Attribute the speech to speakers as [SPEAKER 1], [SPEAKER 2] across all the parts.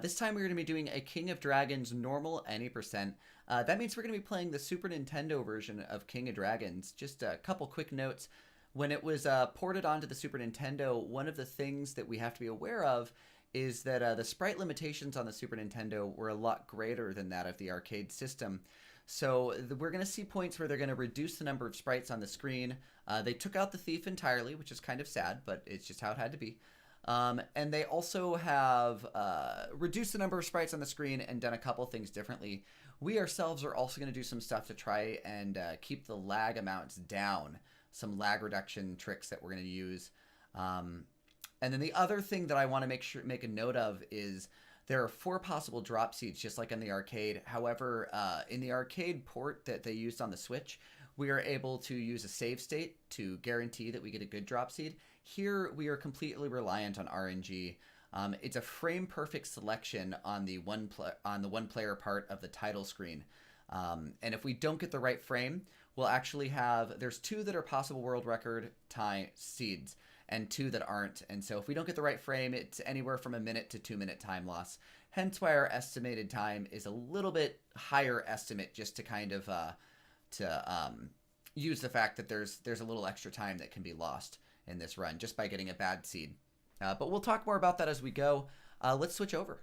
[SPEAKER 1] This time we're going to be doing a King of Dragons normal any percent. That means we're going to be playing the Super Nintendo version of King of Dragons. Just a couple quick notes. When it was ported onto the Super Nintendo, one of the things that we have to be aware of is that the sprite limitations on the Super Nintendo were a lot greater than that of the arcade system. So we're going to see points where they're going to reduce the number of sprites on the screen. They took out the thief entirely, which is kind of sad, but it's just how it had to be. And they also have reduced the number of sprites on the screen and done a couple things differently. We ourselves are also going to do some stuff to try and keep the lag amounts down. Some lag reduction tricks that we're going to use. And then the other thing that I want to make a note of is there are 4 possible drop seeds, just like in the arcade. However, in the arcade port that they used on the Switch, we are able to use a save state to guarantee that we get a good drop seed. Here, we are completely reliant on RNG. It's a frame-perfect selection on the one player part of the title screen. And if we don't get the right frame, we'll actually have... There's 2 that are possible world record time seeds, and 2 that aren't. And so if we don't get the right frame, it's anywhere from a minute to 2-minute time loss. Hence why our estimated time is a little bit higher estimate, just to kind of use the fact that there's a little extra time that can be lost in this run just by getting a bad seed. But we'll talk more about that as we go. Let's switch over.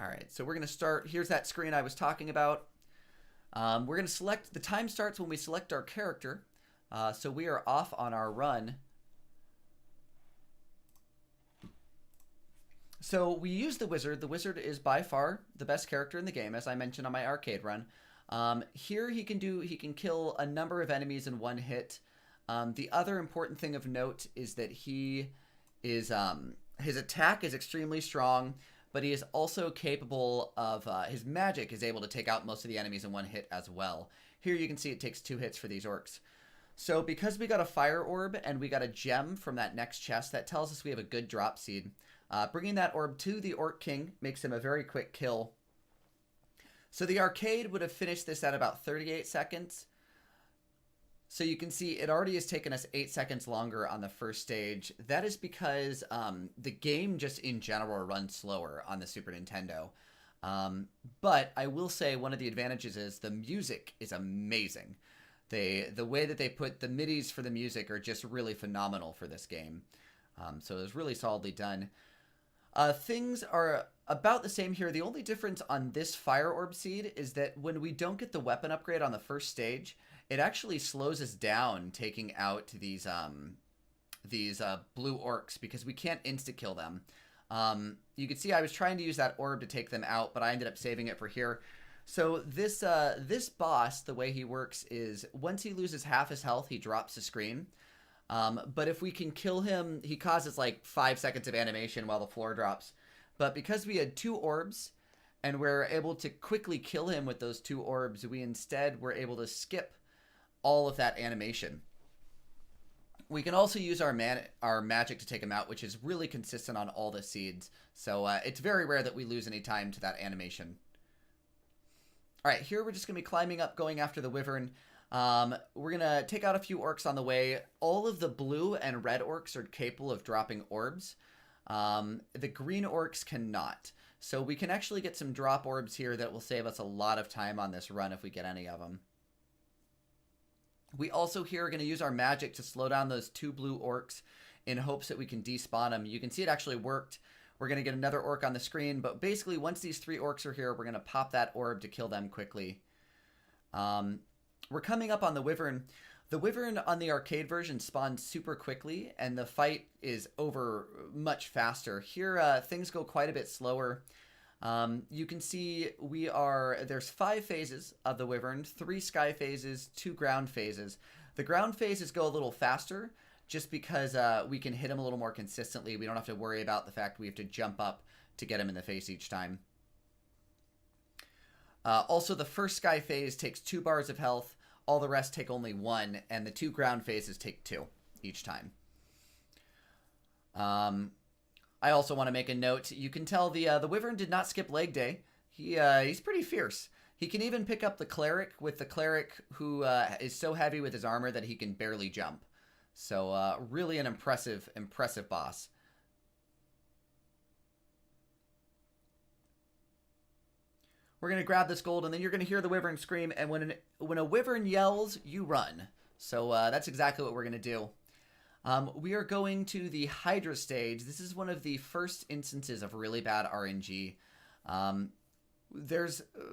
[SPEAKER 1] All right, so we're going to start. Here's that screen I was talking about. We're going to select, the time starts when we select our character. So we are off on our run. So we use the wizard. The wizard is by far the best character in the game, as I mentioned on my arcade run. Here he can kill a number of enemies in one hit. The other important thing of note is that he is his attack is extremely strong, but he is also capable of his magic is able to take out most of the enemies in one hit as well. Here you can see it takes 2 hits for these orcs. So because we got a fire orb and we got a gem from that next chest, that tells us we have a good drop seed. Bringing that orb to the Orc King makes him a very quick kill. So the arcade would have finished this at about 38 seconds. So you can see it already has taken us 8 seconds longer on the first stage. That is because the game just in general runs slower on the Super Nintendo. But I will say one of the advantages is the music is amazing. The way that they put the MIDIs for the music are just really phenomenal for this game. So it was really solidly done. Things are about the same here. The only difference on this fire orb seed is that when we don't get the weapon upgrade on the first stage, it actually slows us down taking out these blue orcs because we can't insta-kill them. You can see I was trying to use that orb to take them out, but I ended up saving it for here. So this boss, the way he works is once he loses half his health, he drops the screen. But if we can kill him, he causes like 5 seconds of animation while the floor drops. But because we had 2 orbs and we're able to quickly kill him with those 2 orbs, we instead were able to skip all of that animation. We can also use our magic to take him out, which is really consistent on all the seeds. So it's very rare that we lose any time to that animation. All right, here we're just going to be climbing up, going after the wyvern. We're going to take out a few orcs on the way. All of the blue and red orcs are capable of dropping orbs. The green orcs cannot. So we can actually get some drop orbs here that will save us a lot of time on this run if we get any of them. We also here are going to use our magic to slow down those 2 blue orcs in hopes that we can despawn them. You can see it actually worked. We're going to get another orc on the screen, but basically once these 3 orcs are here, we're going to pop that orb to kill them quickly. We're coming up on the wyvern. The wyvern on the arcade version spawns super quickly, and the fight is over much faster. Here, things go quite a bit slower. You can see there's 5 phases of the wyvern, 3 sky phases, 2 ground phases. The ground phases go a little faster just because we can hit him a little more consistently. We don't have to worry about the fact we have to jump up to get him in the face each time. Also, the first sky phase takes 2 bars of health. All the rest take only 1, and the 2 ground phases take 2 each time. I also want to make a note. You can tell the wyvern did not skip leg day. He's pretty fierce. He can even pick up the cleric with the cleric who is so heavy with his armor that he can barely jump. So really an impressive boss. We're going to grab this gold, and then you're going to hear the wyvern scream, and when a wyvern yells, you run. So that's exactly what we're going to do. We are going to the Hydra stage. This is one of the first instances of really bad RNG.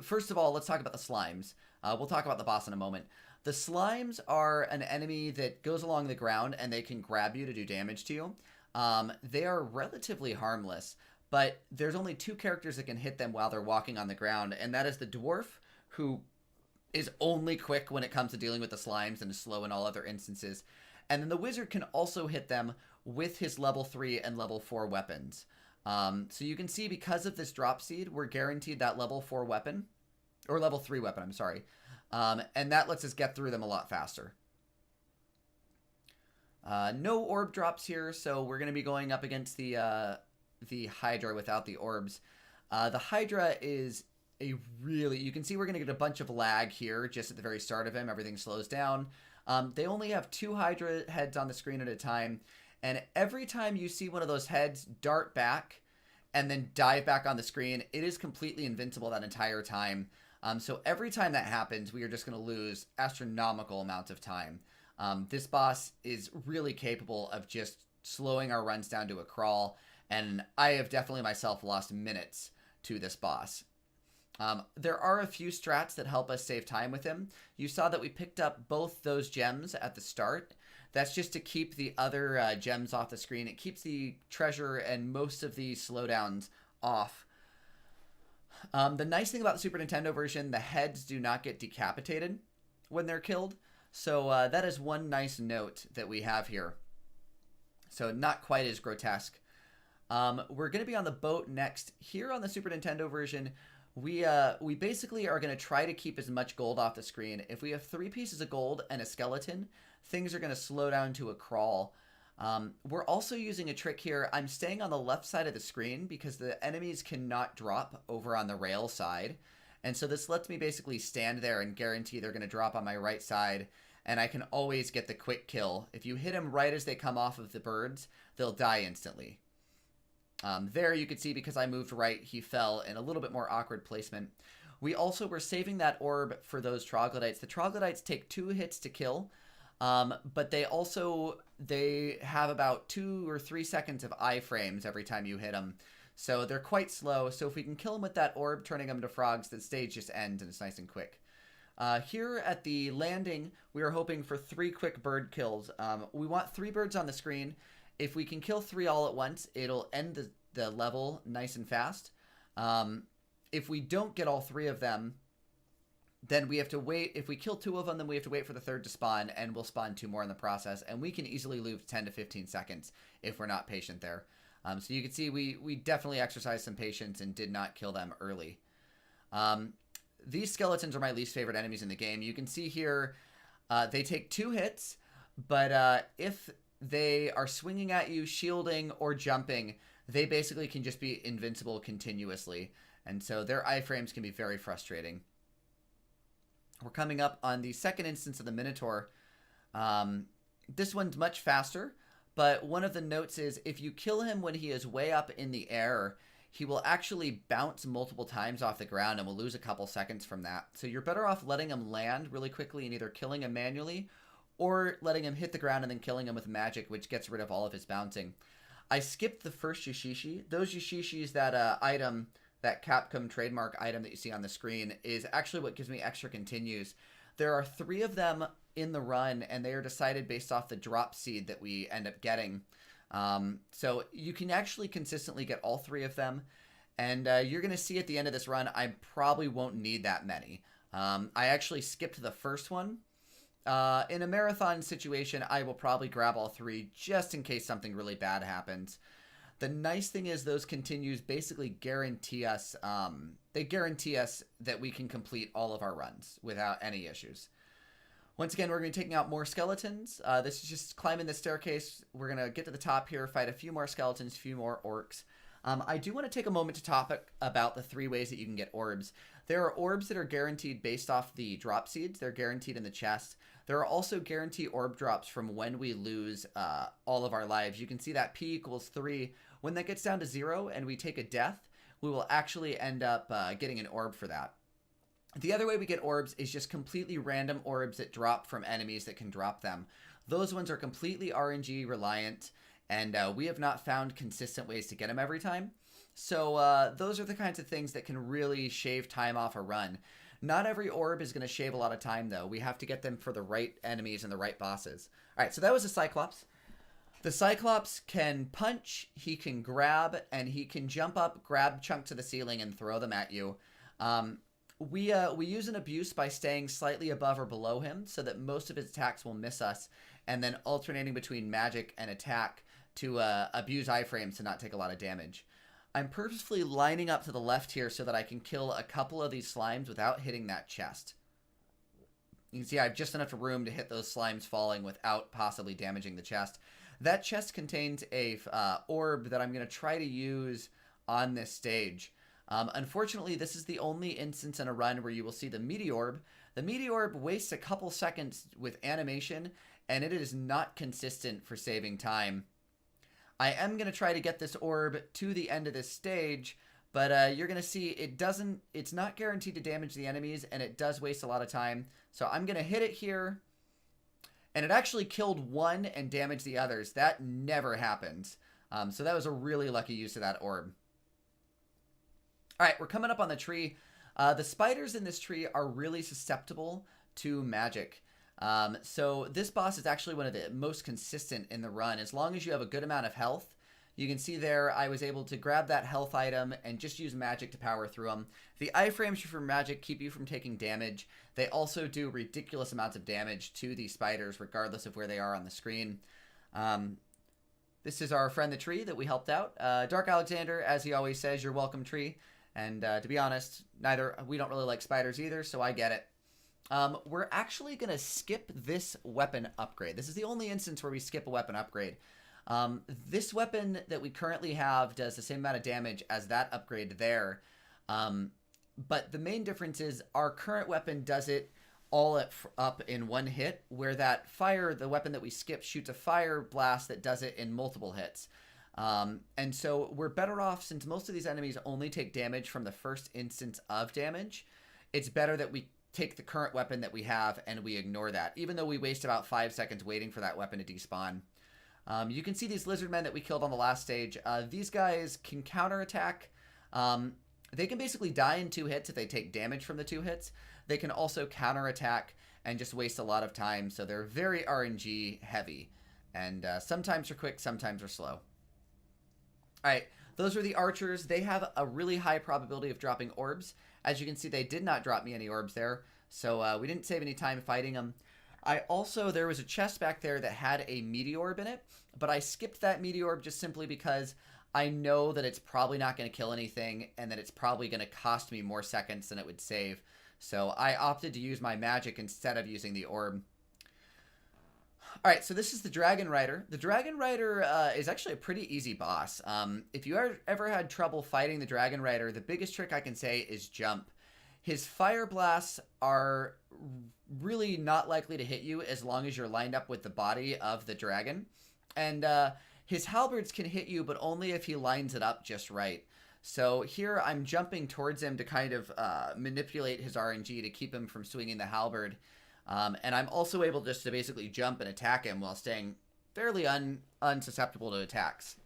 [SPEAKER 1] First of all, let's talk about the slimes. We'll talk about the boss in a moment. The slimes are an enemy that goes along the ground, and they can grab you to do damage to you. They are relatively harmless, but there's only two characters that can hit them while they're walking on the ground, and that is the dwarf, who is only quick when it comes to dealing with the slimes and is slow in all other instances. And then the wizard can also hit them with his level 3 and level 4 weapons. So you can see, because of this drop seed, we're guaranteed that level 4 weapon, or level 3 weapon, I'm sorry. And that lets us get through them a lot faster. No orb drops here, so we're going to be going up against the Hydra without the orbs. The Hydra is you can see we're going to get a bunch of lag here just at the very start of him. Everything slows down. They only have 2 Hydra heads on the screen at a time, and every time you see one of those heads dart back and then dive back on the screen, it is completely invincible that entire time. So every time that happens, we are just going to lose astronomical amounts of time. This boss is really capable of just slowing our runs down to a crawl, and I have definitely myself lost minutes to this boss. There are a few strats that help us save time with him. You saw that we picked up both those gems at the start. That's just to keep the other gems off the screen. It keeps the treasure and most of the slowdowns off. The nice thing about the Super Nintendo version, the heads do not get decapitated when they're killed. So that is one nice note that we have here. So not quite as grotesque. We're going to be on the boat next. Here on the Super Nintendo version, we basically are going to try to keep as much gold off the screen. If we have 3 pieces of gold and a skeleton, things are going to slow down to a crawl. We're also using a trick here. I'm staying on the left side of the screen because the enemies cannot drop over on the rail side. And so this lets me basically stand there and guarantee they're going to drop on my right side. And I can always get the quick kill. If you hit them right as they come off of the birds, they'll die instantly. There you can see, because I moved right, he fell in a little bit more awkward placement. We also were saving that orb for those troglodytes. The troglodytes take 2 hits to kill, but they have about 2 or 3 seconds of iframes every time you hit them. So they're quite slow. So if we can kill them with that orb, turning them to frogs, the stage just ends and it's nice and quick. Here at the landing, we are hoping for 3 quick bird kills. We want 3 birds on the screen. If we can kill 3 all at once, it'll end the level nice and fast. If we don't get all 3 of them, then we have to wait. If we kill 2 of them, then we have to wait for the 3rd to spawn, and we'll spawn 2 more in the process. And we can easily lose 10 to 15 seconds if we're not patient there. So you can see we definitely exercised some patience and did not kill them early. These skeletons are my least favorite enemies in the game. You can see here they take 2 hits, but if they are swinging at you, shielding, or jumping, they basically can just be invincible continuously. And so their iframes can be very frustrating. We're coming up on the 2nd instance of the Minotaur. This one's much faster, but one of the notes is if you kill him when he is way up in the air, he will actually bounce multiple times off the ground and will lose a couple seconds from that. So you're better off letting him land really quickly and either killing him manually or letting him hit the ground and then killing him with magic, which gets rid of all of his bouncing. I skipped the first Yashishi. Those Yashishis, that item, that Capcom trademark item that you see on the screen, is actually what gives me extra continues. There are 3 of them in the run, and they are decided based off the drop seed that we end up getting. So you can actually consistently get all 3 of them, and you're going to see at the end of this run, I probably won't need that many. I actually skipped the first one. In a marathon situation, I will probably grab all 3 just in case something really bad happens. The nice thing is those continues basically guarantee us, they guarantee us that we can complete all of our runs without any issues. Once again, we're going to be taking out more skeletons. This is just climbing the staircase. We're going to get to the top here, fight a few more skeletons, a few more orcs. I do want to take a moment to talk about the 3 ways that you can get orbs. There are orbs that are guaranteed based off the drop seeds. They're guaranteed in the chest. There are also guaranteed orb drops from when we lose all of our lives. You can see that P equals 3. When that gets down to 0 and we take a death, we will actually end up getting an orb for that. The other way we get orbs is just completely random orbs that drop from enemies that can drop them. Those ones are completely RNG reliant, and we have not found consistent ways to get them every time. So those are the kinds of things that can really shave time off a run. Not every orb is going to shave a lot of time, though. We have to get them for the right enemies and the right bosses. All right, so that was a Cyclops. The Cyclops can punch, he can grab, and he can jump up, grab chunks of the ceiling, and throw them at you. We use an abuse by staying slightly above or below him so that most of his attacks will miss us, and then alternating between magic and attack to abuse iframes to not take a lot of damage. I'm purposefully lining up to the left here so that I can kill a couple of these slimes without hitting that chest. You can see I have just enough room to hit those slimes falling without possibly damaging the chest. That chest contains a orb that I'm going to try to use on this stage. Unfortunately, this is the only instance in a run where you will see the meteor orb. The meteor orb wastes a couple seconds with animation, and it is not consistent for saving time. I am going to try to get this orb to the end of this stage, but you're going to see it's not guaranteed to damage the enemies, and it does waste a lot of time. So I'm going to hit it here, and it actually killed one and damaged the others. That never happens. So that was a really lucky use of that orb. All right, we're coming up on the tree. The spiders in this tree are really susceptible to magic. So this boss is actually one of the most consistent in the run. As long as you have a good amount of health, you can see there I was able to grab that health item and just use magic to power through them. The iframes from magic keep you from taking damage. They also do ridiculous amounts of damage to these spiders regardless of where they are on the screen. This is our friend the tree that we helped out. Dark Alexander, as he always says, you're welcome, tree. And to be honest, we don't really like spiders either, so I get it. We're actually going to skip this weapon upgrade. This is the only instance where we skip a weapon upgrade. This weapon that we currently have does the same amount of damage as that upgrade there. But the main difference is our current weapon does it all up in one hit, where that the weapon that we skip shoots a fire blast that does it in multiple hits. And so we're better off, since most of these enemies only take damage from the first instance of damage. It's better that we take the current weapon that we have and we ignore that, even though we waste about 5 seconds waiting for that weapon to despawn. You can see these lizard men that we killed on the last stage. These guys can counterattack. They can basically die in 2 hits if they take damage from the 2 hits. They can also counterattack and just waste a lot of time, so they're very RNG heavy. And sometimes they're quick, sometimes they're slow. All right, those are the archers. They have a really high probability of dropping orbs. As you can see, they did not drop me any orbs there, so we didn't save any time fighting them. There was a chest back there that had a meteor orb in it, but I skipped that meteor orb just simply because I know that it's probably not going to kill anything and that it's probably going to cost me more seconds than it would save. So I opted to use my magic instead of using the orb. All right, so this is the Dragon Rider. The Dragon Rider is actually a pretty easy boss. If you ever had trouble fighting the Dragon Rider, the biggest trick I can say is jump. His fire blasts are really not likely to hit you as long as you're lined up with the body of the dragon. And his halberds can hit you, but only if he lines it up just right. So here I'm jumping towards him to kind of manipulate his RNG to keep him from swinging the halberd. And I'm also able just to basically jump and attack him while staying fairly unsusceptible to attacks.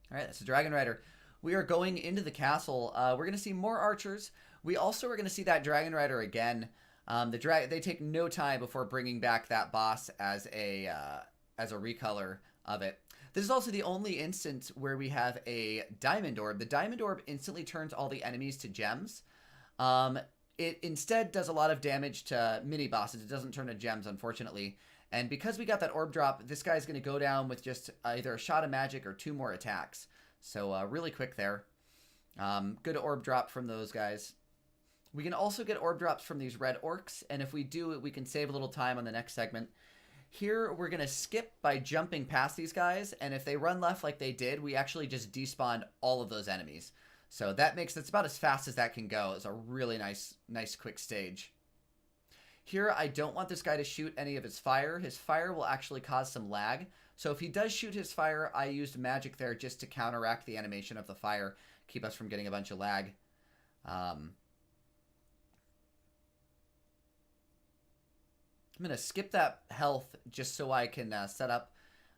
[SPEAKER 1] All right, that's the Dragon Rider. We are going into the castle. We're going to see more archers. We also are going to see that Dragon Rider again. They take no time before bringing back that boss as a recolor of it. This is also the only instance where we have a Diamond Orb. The Diamond Orb instantly turns all the enemies to gems. It instead does a lot of damage to mini bosses. It doesn't turn to gems, unfortunately. And because we got that orb drop, this guy's going to go down with just either a shot of magic or 2 more attacks. So really quick there. Good orb drop from those guys. We can also get orb drops from these red orcs, and if we do, we can save a little time on the next segment. Here, we're going to skip by jumping past these guys, and if they run left like they did, we actually just despawned all of those enemies. So that's about as fast as that can go. It's a really nice quick stage. Here, I don't want this guy to shoot any of his fire. His fire will actually cause some lag. So if he does shoot his fire, I used magic there just to counteract the animation of the fire, keep us from getting a bunch of lag. I'm going to skip that health just so I can set up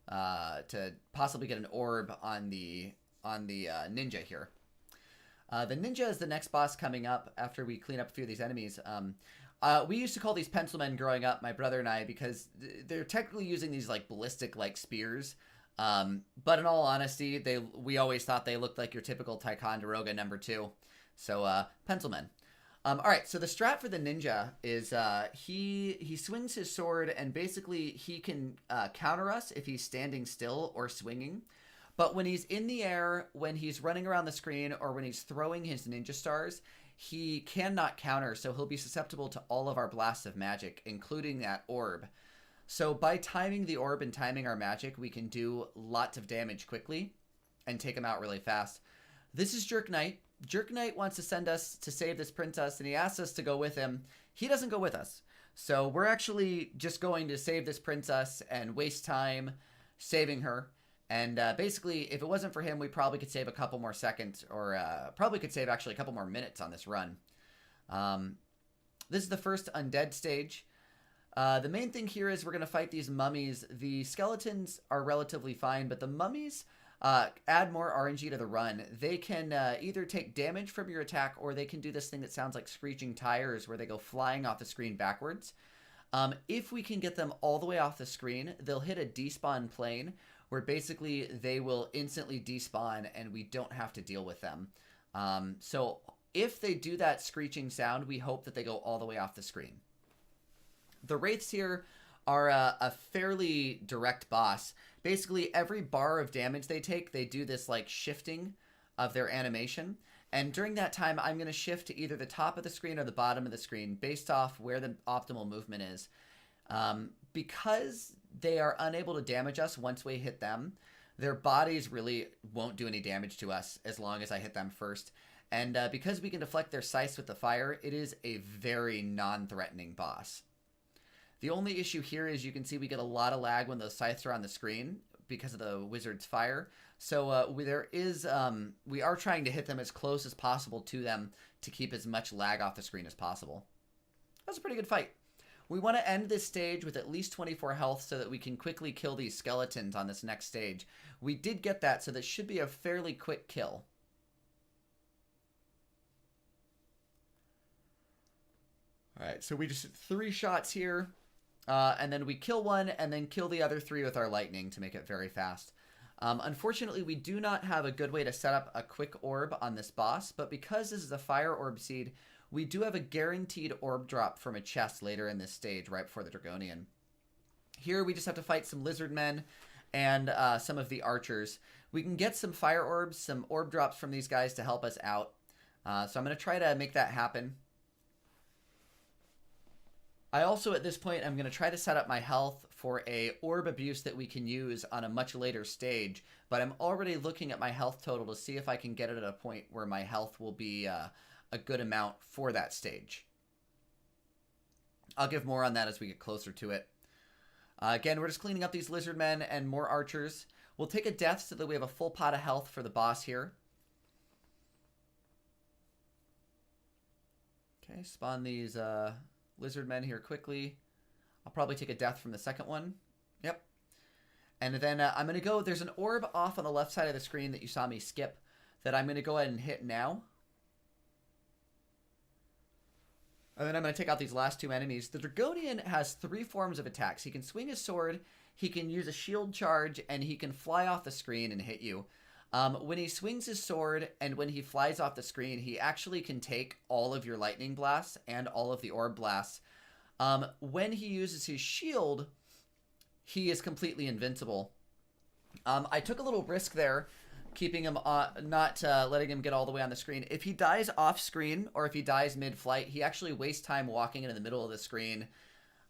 [SPEAKER 1] to possibly get an orb on the ninja here. The ninja is the next boss coming up after we clean up a few of these enemies. We used to call these pencil men growing up, my brother and I, because they're technically using these like ballistic like spears. But in all honesty, we always thought they looked like your typical Ticonderoga number 2. So pencil men. All right, so the strat for the ninja is he swings his sword, and basically he can counter us if he's standing still or swinging. But when he's in the air, when he's running around the screen, or when he's throwing his ninja stars, he cannot counter, so he'll be susceptible to all of our blasts of magic, including that orb. So by timing the orb and timing our magic, we can do lots of damage quickly and take him out really fast. This is Jerk Knight. Jerk Knight wants to send us to save this princess, and he asks us to go with him. He doesn't go with us. So we're actually just going to save this princess and waste time saving her. And basically, if it wasn't for him, we probably could save a couple more seconds, or probably could save actually a couple more minutes on this run. This is the first undead stage. The main thing here is we're going to fight these mummies. The skeletons are relatively fine, but the mummies add more RNG to the run. They can either take damage from your attack, or they can do this thing that sounds like screeching tires, where they go flying off the screen backwards. If we can get them all the way off the screen, they'll hit a despawn plane, where basically they will instantly despawn and we don't have to deal with them. So if they do that screeching sound, we hope that they go all the way off the screen. The Wraiths here are a fairly direct boss. Basically, every bar of damage they take, they do this like shifting of their animation. And during that time, I'm going to shift to either the top of the screen or the bottom of the screen based off where the optimal movement is. Because they are unable to damage us once we hit them, their bodies really won't do any damage to us as long as I hit them first. And because we can deflect their scythes with the fire, it is a very non-threatening boss. The only issue here is you can see we get a lot of lag when those scythes are on the screen because of the wizard's fire. So we are trying to hit them as close as possible to them to keep as much lag off the screen as possible. That was a pretty good fight. We want to end this stage with at least 24 health so that we can quickly kill these skeletons on this next stage. We did get that, so this should be a fairly quick kill. All right, so we just did 3 shots here, and then we kill one and then kill the other 3 with our lightning to make it very fast. Unfortunately, we do not have a good way to set up a quick orb on this boss, but because this is a fire orb seed, we do have a guaranteed orb drop from a chest later in this stage, right before the Dragonian. Here, we just have to fight some lizard men and some of the archers. We can get some fire orbs, some orb drops from these guys to help us out. So I'm going to try to make that happen. I also, at this point, I'm going to try to set up my health for a orb abuse that we can use on a much later stage, but I'm already looking at my health total to see if I can get it at a point where my health will be a good amount for that stage. I'll give more on that as we get closer to it. Again, we're just cleaning up these lizard men and more archers. We'll take a death so that we have a full pot of health for the boss here. Okay, spawn these lizard men here quickly. I'll probably take a death from the second one. Yep. And then I'm going to go, there's an orb off on the left side of the screen that you saw me skip that I'm going to go ahead and hit now. And then I'm going to take out these last 2 enemies. The Dragonian has 3 forms of attacks. He can swing his sword, he can use a shield charge, and he can fly off the screen and hit you. When he swings his sword and when he flies off the screen, he actually can take all of your lightning blasts and all of the orb blasts. When he uses his shield, he is completely invincible. I took a little risk there, keeping him not letting him get all the way on the screen. If he dies off screen or if he dies mid-flight, he actually wastes time walking into the middle of the screen.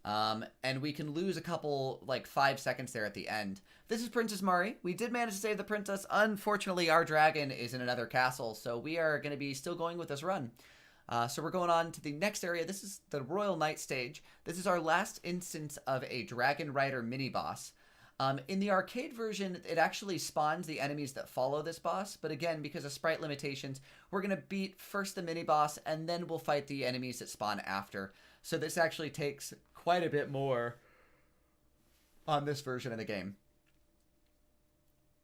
[SPEAKER 1] And we can lose a couple, like 5 seconds there at the end. This is Princess Mari. We did manage to save the princess. Unfortunately, our dragon is in another castle, so we are going to be still going with this run. So we're going on to the next area. This is the Royal Knight stage. This is our last instance of a Dragon Rider mini-boss. In the arcade version, it actually spawns the enemies that follow this boss, but again, because of sprite limitations, we're going to beat first the mini-boss, and then we'll fight the enemies that spawn after. So this actually takes quite a bit more on this version of the game.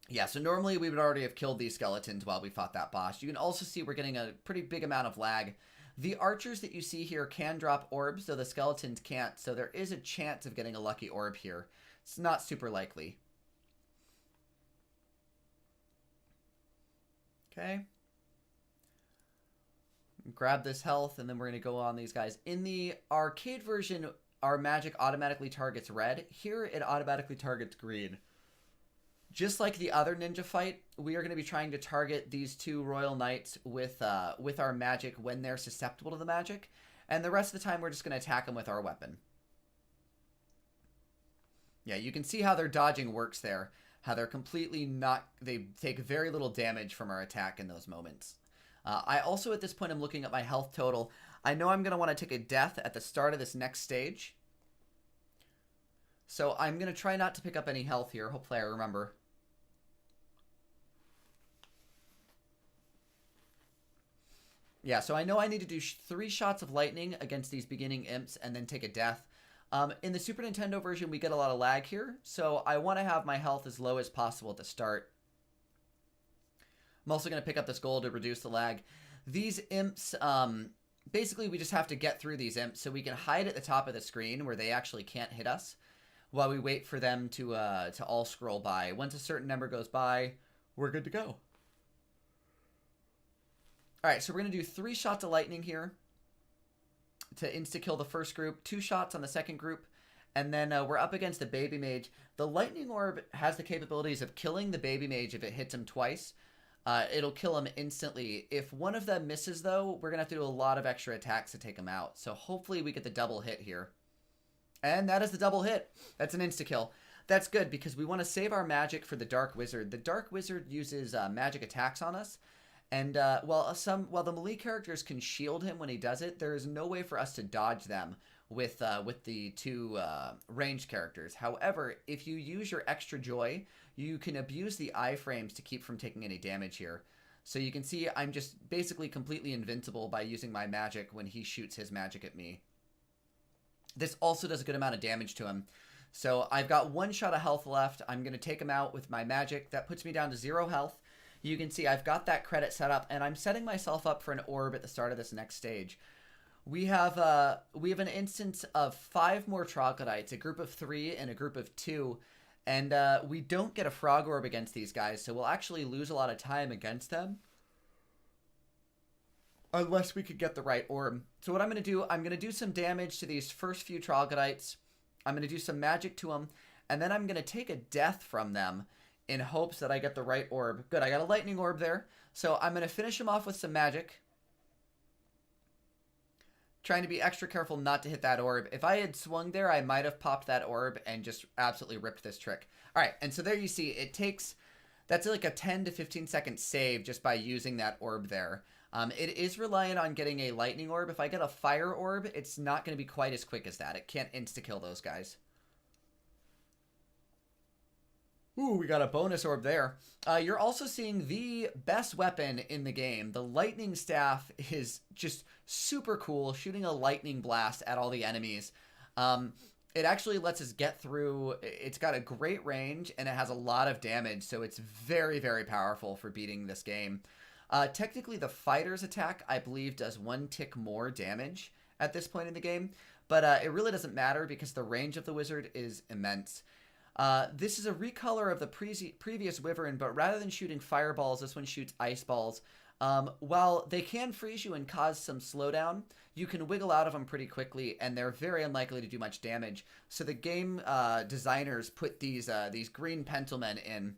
[SPEAKER 1] Yeah, so normally we would already have killed these skeletons while we fought that boss. You can also see we're getting a pretty big amount of lag. The archers that you see here can drop orbs, though the skeletons can't, so there is a chance of getting a lucky orb here. It's not super likely. Okay. Grab this health, and then we're going to go on these guys. In the arcade version, our magic automatically targets red. Here, it automatically targets green. Just like the other ninja fight, we are going to be trying to target these two royal knights with our magic when they're susceptible to the magic. And the rest of the time, we're just going to attack them with our weapon. Yeah, you can see how their dodging works there. How they're completely not... They take very little damage from our attack in those moments. I also, at this point, am looking at my health total. I know I'm going to want to take a death at the start of this next stage. So I'm going to try not to pick up any health here. Hopefully I remember. Yeah, so I know I need to do 3 shots of lightning against these beginning imps and then take a death. In the Super Nintendo version, we get a lot of lag here, so I want to have my health as low as possible at the start. I'm also going to pick up this gold to reduce the lag. These imps, basically we just have to get through these imps, so we can hide at the top of the screen where they actually can't hit us while we wait for them to all scroll by. Once a certain number goes by, we're good to go. Alright, so we're going to do 3 shots of lightning here to insta-kill the first group, 2 shots on the second group, and then we're up against the baby mage. The lightning orb has the capabilities of killing the baby mage if it hits him twice. It'll kill him instantly. If one of them misses, though, we're going to have to do a lot of extra attacks to take him out. So hopefully we get the double hit here. And that is the double hit. That's an insta-kill. That's good because we want to save our magic for the Dark Wizard. The Dark Wizard uses magic attacks on us. And while the melee characters can shield him when he does it, there is no way for us to dodge them with the 2 ranged characters. However, if you use your extra joy, you can abuse the iframes to keep from taking any damage here. So you can see I'm just basically completely invincible by using my magic when he shoots his magic at me. This also does a good amount of damage to him. So I've got 1 shot of health left. I'm going to take him out with my magic. That puts me down to 0 health. You can see I've got that credit set up, and I'm setting myself up for an orb at the start of this next stage. We have an instance of 5 more troglodytes, a group of 3 and a group of 2, and we don't get a frog orb against these guys, so we'll actually lose a lot of time against them unless we could get the right orb. So what I'm going to do some damage to these first few troglodytes. I'm going to do some magic to them, and then I'm going to take a death from them in hopes that I get the right orb. Good, I got a lightning orb there. So I'm going to finish him off with some magic. Trying to be extra careful not to hit that orb. If I had swung there, I might have popped that orb and just absolutely ripped this trick. All right, and so there you see, that's like a 10 to 15 second save just by using that orb there. It is reliant on getting a lightning orb. If I get a fire orb, it's not going to be quite as quick as that. It can't insta-kill those guys. Ooh, we got a bonus orb there. You're also seeing the best weapon in the game. The lightning staff is just super cool, shooting a lightning blast at all the enemies. It actually lets us get through. It's got a great range, and it has a lot of damage, so it's very, very powerful for beating this game. Technically, the fighter's attack, I believe, does 1 tick more damage at this point in the game, but it really doesn't matter because the range of the wizard is immense. This is a recolor of the previous Wyvern, but rather than shooting fireballs, this one shoots ice balls. While they can freeze you and cause some slowdown, you can wiggle out of them pretty quickly, and they're very unlikely to do much damage. So the game designers put these green pencilmen in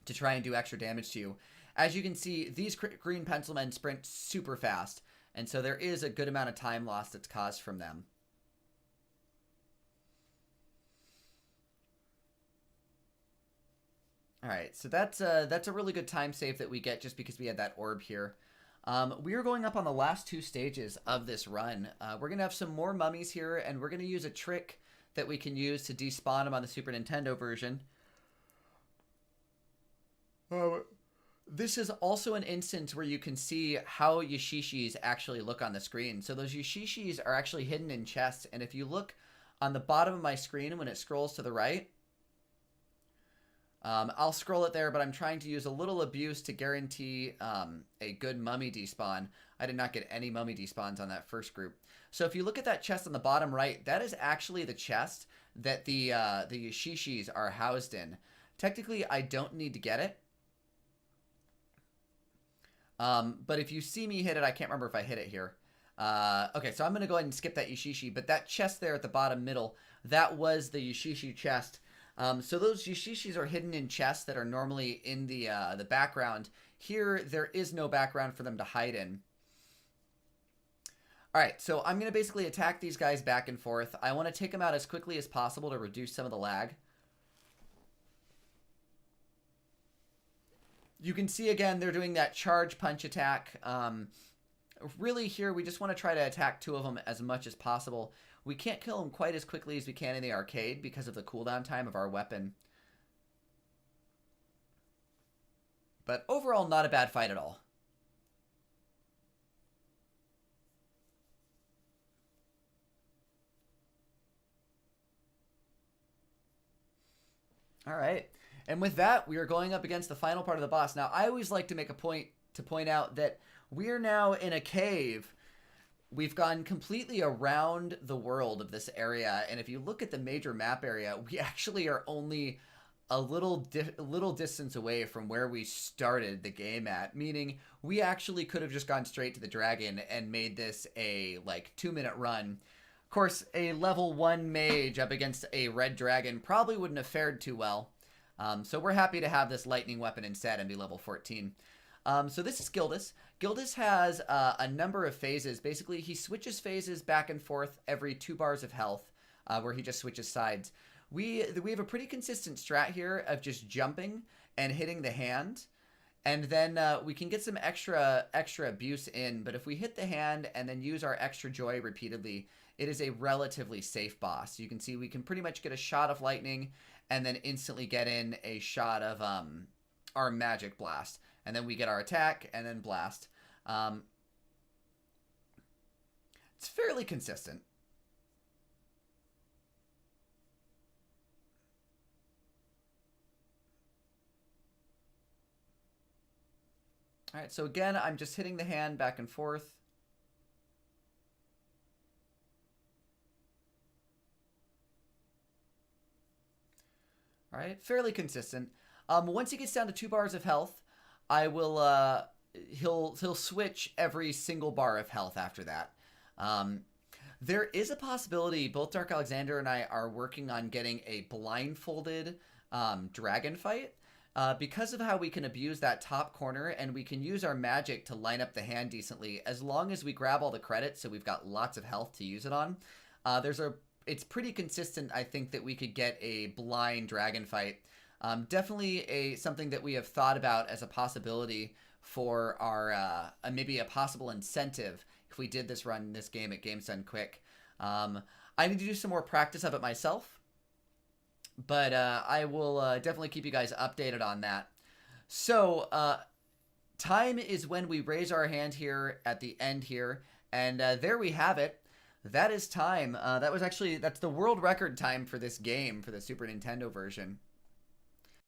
[SPEAKER 1] to try and do extra damage to you. As you can see, these green pencilmen sprint super fast, and so there is a good amount of time loss that's caused from them. All right, so that's a really good time save that we get just because we had that orb here. We are going up on the last 2 stages of this run. We're going to have some more mummies here, and we're going to use a trick that we can use to despawn them on the Super Nintendo version. This is also an instance where you can see how Yashishis actually look on the screen. So those Yashishis are actually hidden in chests, and if you look on the bottom of my screen when it scrolls to the right, I'll scroll it there, but I'm trying to use a little abuse to guarantee a good mummy despawn. I did not get any mummy despawns on that first group. So if you look at that chest on the bottom right, that is actually the chest that the Yashishis are housed in. Technically, I don't need to get it. But if you see me hit it, I can't remember if I hit it here. Okay, so I'm going to go ahead and skip that Yashishi. But that chest there at the bottom middle, that was the Yashishi chest. So those Yashishis are hidden in chests that are normally in the background. Here, there is no background for them to hide in. All right, so I'm going to basically attack these guys back and forth. I want to take them out as quickly as possible to reduce some of the lag. You can see, again, they're doing that charge punch attack. Really, here, we just want to try to attack two of them as much as possible. We can't kill them quite as quickly as we can in the arcade because of the cooldown time of our weapon. But overall, not a bad fight at all. All right. And with that, we are going up against the final part of the boss. Now, I always like to make a point to point out that we are now in a cave. We've gone completely around the world of this area. And if you look at the major map area, we actually are only a little distance away from where we started the game at. Meaning, we actually could have just gone straight to the dragon and made this a, like, 2-minute run. Of course, a level 1 mage up against a red dragon probably wouldn't have fared too well. So we're happy to have this lightning weapon instead and be level 14. So this is Gildas. Gildas has a number of phases. Basically, he switches phases back and forth every 2 bars of health, where he just switches sides. We have a pretty consistent strat here of just jumping and hitting the hand. And then we can get some extra abuse in. But if we hit the hand and then use our extra joy repeatedly, it is a relatively safe boss. You can see we can pretty much get a shot of lightning and then instantly get in a shot of our magic blast. And then we get our attack and then blast. It's fairly consistent. All right, so again, I'm just hitting the hand back and forth. All right, fairly consistent. Once he gets down to 2 bars of health, I will he'll switch every single bar of health after that. There is a possibility both Dark Alexander and I are working on getting a blindfolded dragon fight. Because of how we can abuse that top corner and we can use our magic to line up the hand decently, as long as we grab all the credits so we've got lots of health to use it on, it's pretty consistent, I think, that we could get a blind dragon fight. Definitely something that we have thought about as a possibility for our maybe a possible incentive if we did this run, this game at Games Done Quick. I need to do some more practice of it myself, but I will definitely keep you guys updated on that. So time is when we raise our hand here at the end here, and there we have it. That is time. That's the world record time for this game, for the Super Nintendo version.